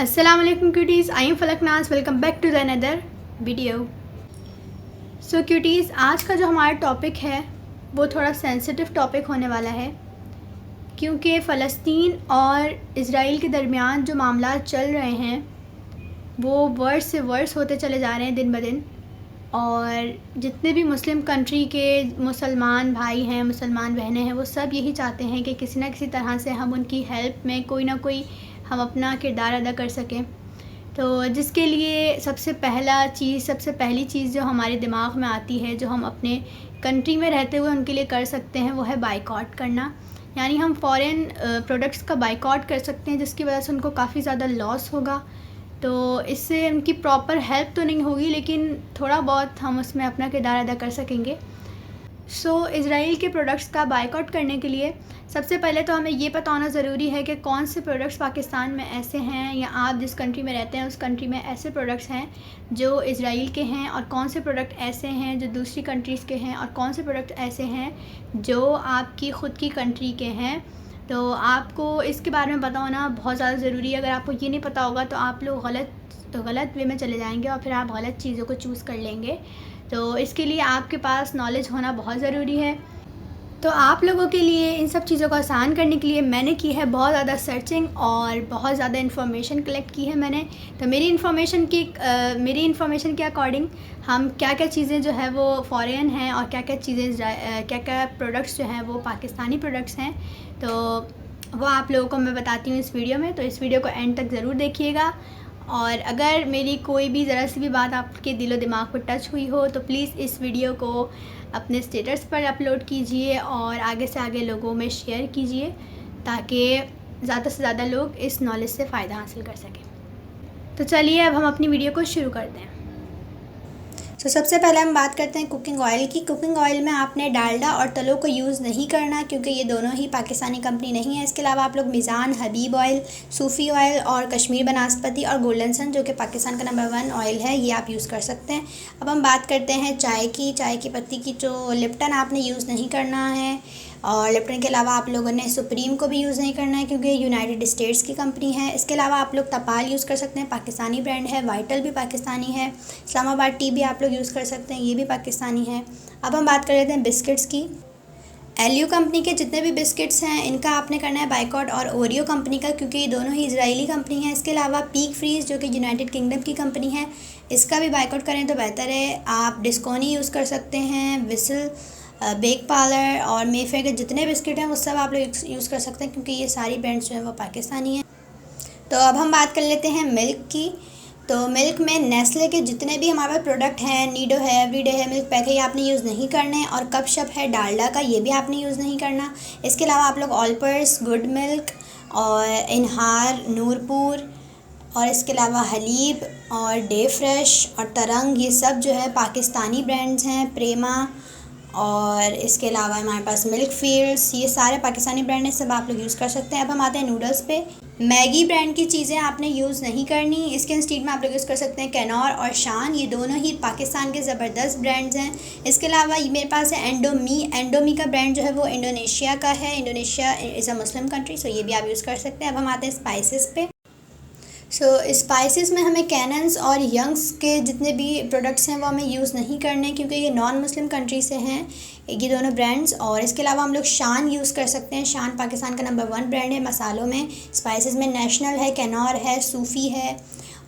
अस्सलाम वालेकुम cuties, I am Falak Naaz. Welcome back to the another video. So cuties, आज का जो हमारा टॉपिक है वो थोड़ा सेंसिटिव टॉपिक होने वाला है, क्योंकि फ़लस्तीन और इज़राइल के दरमियान जो मामला चल रहे हैं वो वर्स से वर्स होते चले जा रहे हैं दिन ब दिन। और जितने भी मुस्लिम कंट्री के मुसलमान भाई हैं, मुसलमान बहनें हैं, वो सब यही चाहते हैं कि किसी न किसी तरह से हम उनकी हेल्प में कोई ना कोई हम अपना किरदार अदा कर सकें। तो जिसके लिए सबसे पहली चीज़ जो हमारे दिमाग में आती है, जो हम अपने कंट्री में रहते हुए उनके लिए कर सकते हैं, वो है बाइकॉट करना। यानी हम फ़ॉरेन प्रोडक्ट्स का बाइकॉट कर सकते हैं, जिसकी वजह से उनको काफ़ी ज़्यादा लॉस होगा। तो इससे उनकी प्रॉपर हेल्प तो नहीं होगी, लेकिन थोड़ा बहुत हम उसमें अपना किरदार अदा कर सकेंगे। इज़राइल के प्रोडक्ट्स का बाइकआउट करने के लिए सबसे पहले तो हमें ये पता होना ज़रूरी है कि कौन से प्रोडक्ट्स पाकिस्तान में ऐसे हैं, या आप जिस कंट्री में रहते हैं उस कंट्री में ऐसे प्रोडक्ट्स हैं जो इज़राइल के हैं, और कौन से प्रोडक्ट ऐसे हैं जो दूसरी कंट्रीज़ के हैं, और कौन से प्रोडक्ट ऐसे हैं जो आपकी ख़ुद की कंट्री के हैं। तो आपको इसके बारे में पता होना बहुत ज़्यादा ज़रूरी है। अगर आपको ये नहीं पता होगा तो आप लोग गलत वे में चले जाएंगे और फिर आप गलत चीज़ों को चूज़ कर लेंगे। तो इसके लिए आपके पास नॉलेज होना बहुत ज़रूरी है। तो आप लोगों के लिए इन सब चीज़ों को आसान करने के लिए मैंने की है बहुत ज़्यादा सर्चिंग और बहुत ज़्यादा इन्फॉर्मेशन कलेक्ट की है मैंने। तो मेरी इन्फॉर्मेशन के अकॉर्डिंग हम क्या क्या चीज़ें जो है वो फ़ॉरेन हैं, और क्या क्या प्रोडक्ट्स जो हैं वो पाकिस्तानी प्रोडक्ट्स हैं, तो वो आप लोगों को मैं बताती हूँ इस वीडियो में। तो इस वीडियो को एंड तक ज़रूर देखिएगा। और अगर मेरी कोई भी ज़रा सी भी बात आपके दिलो दिमाग पर टच हुई हो तो प्लीज़ इस वीडियो को अपने स्टेटस पर अपलोड कीजिए और आगे से आगे लोगों में शेयर कीजिए, ताकि ज़्यादा से ज़्यादा लोग इस नॉलेज से फ़ायदा हासिल कर सकें। तो चलिए अब हम अपनी वीडियो को शुरू करते हैं। सबसे पहले हम बात करते हैं कुकिंग ऑयल की। कुकिंग ऑयल में आपने डालडा और तलों को यूज़ नहीं करना, क्योंकि ये दोनों ही पाकिस्तानी कंपनी नहीं है। इसके अलावा आप लोग मिज़ान, हबीब ऑयल, सूफ़ी ऑयल और कश्मीर बनास्पति और गोल्डन सन, जो कि पाकिस्तान का नंबर 1 ऑयल है, ये आप यूज़ कर सकते हैं। अब हम बात करते हैं चाय की पत्ती की। जो लिप्टन आपने यूज़ नहीं करना है, और लिप्टन के अलावा आप लोगों ने सुप्रीम को भी यूज़ नहीं करना है, क्योंकि यूनाइटेड स्टेट्स की कंपनी है। इसके अलावा आप लोग तपाल यूज़ कर सकते हैं, पाकिस्तानी ब्रांड है। वाइटल भी पाकिस्तानी है। इस्लामाबाद टी भी आप लोग यूज़ कर सकते हैं, ये भी पाकिस्तानी है। अब हम बात कर लेते हैं बिस्किट्स की। एलयू कंपनी के जितने भी बिस्किट्स हैं इनका आपने करना है बाइकआउट, और ओरियो कंपनी का, क्योंकि ये दोनों ही इजरायली कंपनी है। इसके अलावा पीक फ्रीज़ जो कि यूनाइटेड किंगडम की कंपनी है, इसका भी बाइकआउट करें तो बेहतर है। आप डिस्कोनी यूज़ कर सकते हैं, विसल, बेक पार्लर और मेफेयर के जितने बिस्किट हैं वो सब आप लोग यूज़ कर सकते हैं, क्योंकि ये सारी ब्रांड्स जो हैं वो पाकिस्तानी हैं। तो अब हम बात कर लेते हैं मिल्क की। तो मिल्क में नेस्ले के जितने भी हमारे पास प्रोडक्ट हैं, नीडो है, एवरीडे है, मिल्क पैक है, ये आपने यूज़ नहीं करने। और कप शप है डालडा का, ये भी आपने यूज़ नहीं करना। इसके अलावा आप लोग ऑलपर्स, गुड मिल्क और इनहार, नूरपुर, और इसके अलावा हलीब और डे फ्रेश और तरंग, ये सब जो है पाकिस्तानी ब्रांड्स हैं। प्रेमा, और इसके अलावा हमारे पास मिल्क फील्ड्स, ये सारे पाकिस्तानी ब्रांड हैं, सब आप लोग यूज़ कर सकते हैं। अब हम आते हैं नूडल्स पे। मैगी ब्रांड की चीज़ें आपने यूज़ नहीं करनी। इसके इंस्टीड में आप लोग यूज़ कर सकते हैं कैनौर और शान, ये दोनों ही पाकिस्तान के ज़बरदस्त ब्रांड्स हैं। इसके अलावा मेरे पास है एंडोमी का ब्रांड जो है वो इंडोनेशिया का है। Indonesia is a Muslim country, so ये भी आप यूज़ कर सकते हैं। अब हम आते हैं स्पाइसेस पे। स्पाइसेस में हमें कैनन्स और यंग्स के जितने भी प्रोडक्ट्स हैं वो हमें यूज़ नहीं करने, क्योंकि ये नॉन मुस्लिम कंट्री से हैं ये दोनों ब्रांड्स। और इसके अलावा हम लोग शान यूज़ कर सकते हैं। शान पाकिस्तान का नंबर 1 ब्रांड है मसालों में। स्पाइसेस में नेशनल है, कैनौर है, सूफ़ी है,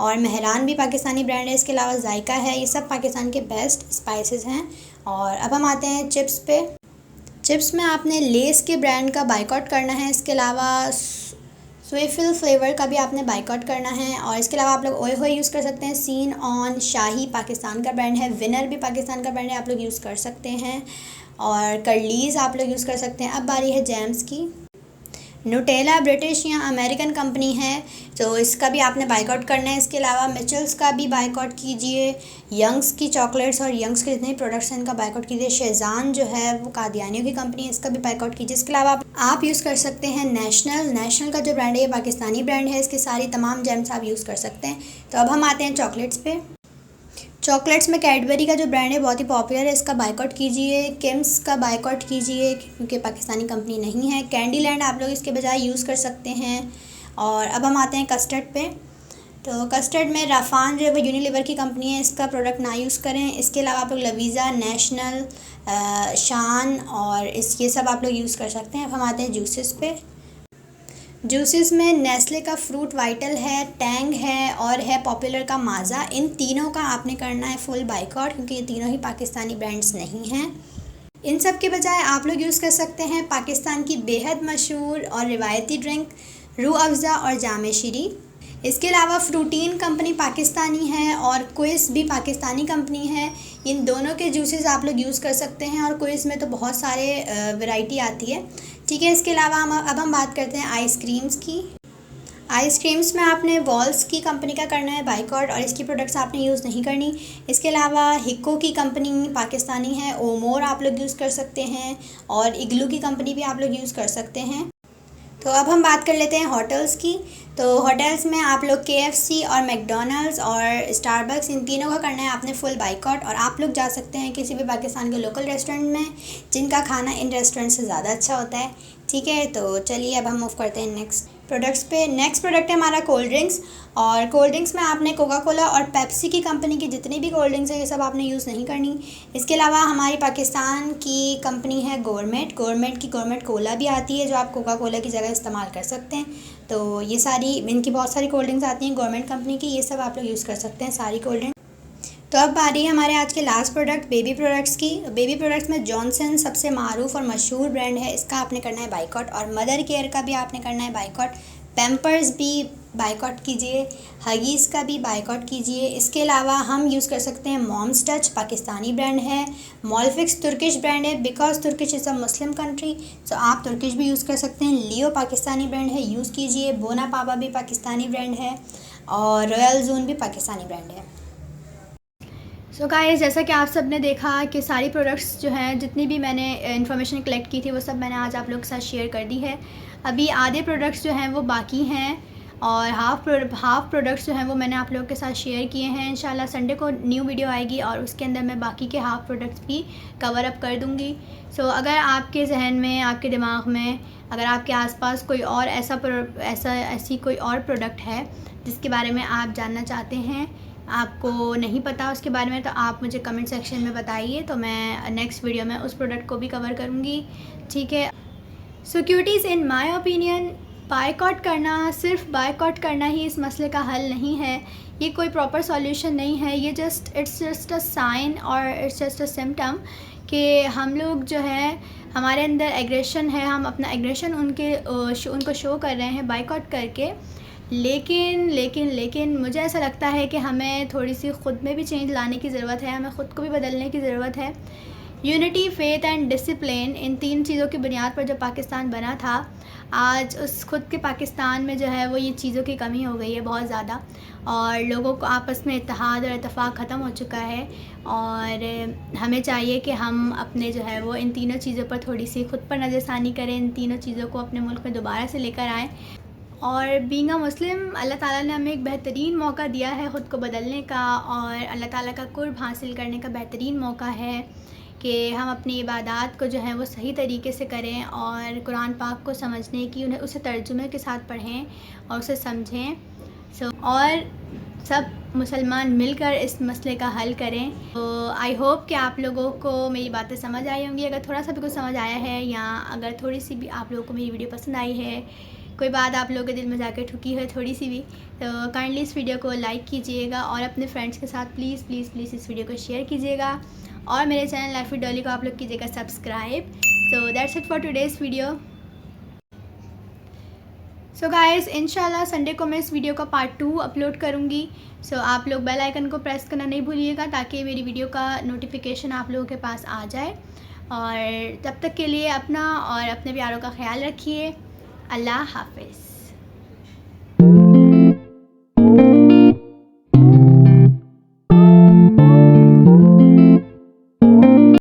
और मेहरान भी पाकिस्तानी ब्रांड है। इसके अलावा जायका है, ये सब पाकिस्तान के बेस्ट स्पाइसेस हैं। और अब हम आते हैं चिप्स पे। चिप्स में आपने लेस के ब्रांड का बाइकआउट करना है। इसके अलावा स्विफल फ्लेवर का भी आपने बाइकआउट करना है। और इसके अलावा आप लोग ओयो यूज़ कर सकते हैं। सीन ऑन शाही पाकिस्तान का ब्रांड है। विनर भी पाकिस्तान का ब्रांड है, आप लोग यूज़ कर सकते हैं। और कर्लीज़ आप लोग यूज़ कर सकते हैं। अब बारी है जैम्स की। न्यूटेला ब्रिटिश या अमेरिकन कंपनी है, तो इसका भी आपने बाइकआउट करना है। इसके अलावा मिचल्स का भी बाइकआउट कीजिए। यंग्स की चॉकलेट्स और यंग्स के जितने भी प्रोडक्ट्स हैं इनका बाइकआउट कीजिए। शेज़ान जो है वो कादियानियों की कंपनी है, इसका भी बाइकआउट कीजिए। इसके अलावा आप यूज़ कर सकते हैं नेशनल का जो ब्रांड है ये पाकिस्तानी ब्रांड है। इसके सारी तमाम जैम्स आप यूज़ कर सकते हैं। तो अब हम आते हैं चॉकलेट्स पे। चॉकलेट्स में कैडबरी का जो ब्रांड है बहुत ही पॉपुलर है, इसका बाइकआउट कीजिए। किम्स का बाइकआउट कीजिए, क्योंकि पाकिस्तानी कंपनी नहीं है। कैंडी लैंड आप लोग इसके बजाय यूज़ कर सकते हैं। और अब हम आते हैं कस्टर्ड पे। तो कस्टर्ड में राफान जो है वो यूनिलीवर की कंपनी है, इसका प्रोडक्ट ना यूज़ करें। इसके अलावा आप लोग लवीज़ा, नेशनल, शान और ये सब आप लोग यूज़ कर सकते हैं। अब हम आते हैं जूसेस पे। जूसेस में नेस्ले का फ्रूट वाइटल है, टैंग है और है पॉपुलर का माज़ा। इन तीनों का आपने करना है फुल बाइकआउट, क्योंकि ये तीनों ही पाकिस्तानी ब्रांड्स नहीं हैं। इन सब के बजाय आप लोग यूज़ कर सकते हैं पाकिस्तान की बेहद मशहूर और रिवायती ड्रिंक रूह अफ़ज़ा और जाम शीरी। इसके अलावा फ्रूटीन कंपनी पाकिस्तानी है और क्विज़ भी पाकिस्तानी कंपनी है। इन दोनों के जूसेस आप लोग यूज़ कर सकते हैं और क्विज़ में तो बहुत सारे वैरायटी आती है, ठीक है। इसके अलावा हम बात करते हैं आइसक्रीम्स की। आइसक्रीम्स में आपने वॉल्स की कंपनी का करना है बाइकआउट और इसकी प्रोडक्ट्स आपने यूज़ नहीं करनी। इसके अलावा हिक्को की कंपनी पाकिस्तानी है, ओमोर आप लोग यूज़ कर सकते हैं और इग्लू की कंपनी भी आप लोग यूज़ कर सकते हैं। तो अब हम बात कर लेते हैं होटल्स की। तो होटल्स में आप लोग KFC और मैकडॉनल्ड्स और स्टारबक्स, इन तीनों का करना है आपने फुल बाइकआउट और आप लोग जा सकते हैं किसी भी पाकिस्तान के लोकल रेस्टोरेंट में, जिनका खाना इन रेस्टोरेंट से ज़्यादा अच्छा होता है, ठीक है। तो चलिए अब हम मूव करते हैं नेक्स्ट प्रोडक्ट्स पे। नेक्स्ट प्रोडक्ट है हमारा कोल्ड ड्रिंक्स, और कोल्ड ड्रिंक्स में आपने कोका कोला और पेप्सी की कंपनी की जितनी भी कोल्ड ड्रिंक्स है ये सब आपने यूज़ नहीं करनी। इसके अलावा हमारी पाकिस्तान की कंपनी है गवर्नमेंट की गवर्नमेंट कोला भी आती है, जो आप कोका कोला की जगह इस्तेमाल कर सकते हैं। तो ये सारी इनकी बहुत सारी कोल्ड ड्रिंक्स आती हैं गवर्नमेंट कंपनी की, ये सब आप लोग यूज़ कर सकते हैं सारी कोल्ड ड्रिंक। तो अब बारी है हमारे आज के लास्ट प्रोडक्ट बेबी प्रोडक्ट्स की। बेबी प्रोडक्ट्स में जॉनसन सबसे मारूफ और मशहूर ब्रांड है, इसका आपने करना है बाइकआउट और मदर केयर का भी आपने करना है बाइकआउट। पैम्पर्स भी बाइकआउट कीजिए, हगीज़ का भी बाइकआउट कीजिए। इसके अलावा हम यूज़ कर सकते हैं मॉम्स टच, पाकिस्तानी ब्रांड है। मॉलफिक्स तुर्किश ब्रांड है, because Turkish is a Muslim country, so आप तुर्किश भी यूज़ कर सकते हैं। लियो पाकिस्तानी ब्रांड है, यूज़ कीजिए। बोना पापा भी पाकिस्तानी ब्रांड है और रॉयल जोन भी पाकिस्तानी ब्रांड है। सो गाइस, जैसा कि आप सब ने देखा कि सारी प्रोडक्ट्स जो हैं, जितनी भी मैंने इन्फॉर्मेशन कलेक्ट की थी वो सब मैंने आज आप लोगों के साथ शेयर कर दी है। अभी आधे प्रोडक्ट्स जो हैं वो बाकी हैं और हाफ़ प्रोडक्ट्स जो हैं वो मैंने आप लोगों के साथ शेयर किए हैं। इंशाल्लाह संडे को न्यू वीडियो आएगी और उसके अंदर मैं बाकी के हाफ़ प्रोडक्ट्स भी कवर अप कर दूँगी। सो अगर आपके जहन में, आपके दिमाग में, अगर आपके आसपास कोई और ऐसी कोई और प्रोडक्ट है जिसके बारे में आप जानना चाहते हैं, आपको नहीं पता उसके बारे में, तो आप मुझे कमेंट सेक्शन में बताइए, तो मैं नेक्स्ट वीडियो में उस प्रोडक्ट को भी कवर करूँगी, ठीक है। Securities in my opinion, boycott करना, सिर्फ बायकॉट करना ही इस मसले का हल नहीं है। ये कोई प्रॉपर सॉल्यूशन नहीं है। ये इट्स जस्ट अ साइन और इट्स जस्ट अ सिम्टम कि हम लोग जो है, हमारे अंदर एग्रेशन है, हम अपना एग्रेशन उनको शो कर रहे हैं बायकॉट करके। लेकिन मुझे ऐसा लगता है कि हमें थोड़ी सी ख़ुद में भी चेंज लाने की ज़रूरत है, हमें ख़ुद को भी बदलने की ज़रूरत है। यूनिटी, फेथ एंड डिसिप्लिन, इन तीन चीज़ों की बुनियाद पर जब पाकिस्तान बना था, आज उस खुद के पाकिस्तान में जो है वो ये चीज़ों की कमी हो गई है बहुत ज़्यादा, और लोगों को आपस में इत्तेहाद और इत्तेफाक ख़त्म हो चुका है। और हमें चाहिए कि हम अपने जो है वो इन तीनों चीज़ों पर थोड़ी सी ख़ुद पर नज़रसानी करें, इन तीनों चीज़ों को अपने मुल्क में दोबारा से लेकर आएँ। और बीइंग अ मुस्लिम, अल्लाह ताला ने हमें एक बेहतरीन मौका दिया है ख़ुद को बदलने का, और अल्लाह ताला का कुर्ब हासिल करने का बेहतरीन मौका है कि हम अपनी इबादत को जो है वो सही तरीके से करें और कुरान पाक को समझने की, उसे तर्जुमे के साथ पढ़ें और उसे समझें। और सब मुसलमान मिलकर इस मसले का हल करें। तो आई होप कि आप लोगों को मेरी बातें समझ आई होंगी। अगर थोड़ा सा भी कुछ समझ आया है या अगर थोड़ी सी भी आप लोगों को मेरी वीडियो पसंद आई है, कोई बात आप लोगों के दिल में जाकर ठुकी है थोड़ी सी भी, तो काइंडली इस वीडियो को लाइक कीजिएगा और अपने फ्रेंड्स के साथ प्लीज़ इस वीडियो को शेयर कीजिएगा, और मेरे चैनल लाइफ विद डॉली को आप लोग कीजिएगा subscribe. So that's it for today's video. So guys, इंशाल्लाह संडे को मैं इस वीडियो का पार्ट 2 अपलोड करूँगी। सो आप लोग बेल आइकन को प्रेस करना नहीं भूलिएगा ताकि मेरी वीडियो का नोटिफिकेशन आप लोगों के पास आ जाए। और तब तक के लिए अपना और अपने प्यारों का ख्याल रखिए। अल्लाह हाफ़िज़।